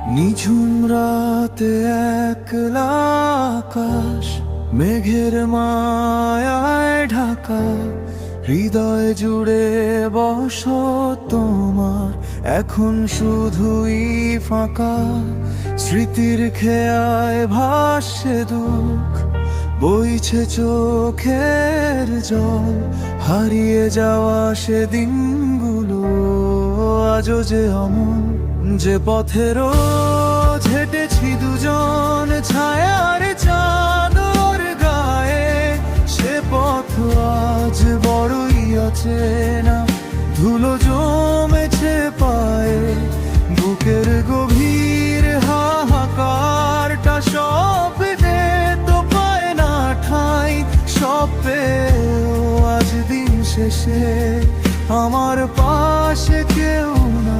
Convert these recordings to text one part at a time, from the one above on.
নিঝুম রাতে একলা আকাশ, মেঘের মায়ায় ঢাকা, হৃদয় জুড়ে বসত তোমার, এখন শুধুই ফাঁকা। স্মৃতির খেয়ায় ভাসছে দুঃখ, বইছে চোখের জল, হারিয়ে যাওয়া সে দিনগুলো আজও যে অমর। যে পথে রোজ হেঁটেছি দুজন, ছায়ার চাদর গায়ে, সে পথ আজ বড়ই অচেনা, ধুলো জমেছে পায়ে। বুকের গভীর হাহাকারটা স্বপ্নে তো পায় না ঠাঁই, সব পেয়েও আজ দিন শেষে আমার পাশে কেউ না।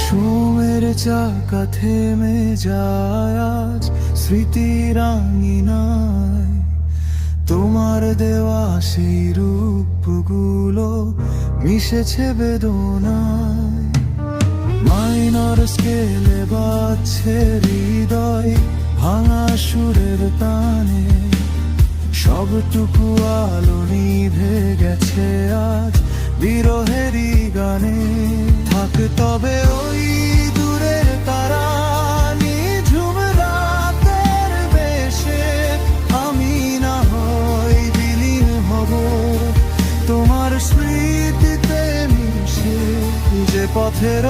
সময়ের চাকা থেমে যায় আজ স্মৃতির আঙিনায়, তোমার দেওয়া সেই রূপগুলো মিশেছে বেদনায়। মাইনর স্কেলে বাজছে হৃদয় ভাঙা সুরের তানে, সবটুকু আলো নিভে গেছে আজ বিরহেরই গানে। থাক তবে ওই দূরের তারা, নিঝুম রাতের বেশে, আমি না হয় বিলীন হব তোমার স্মৃতিতে মিশে। যে পথের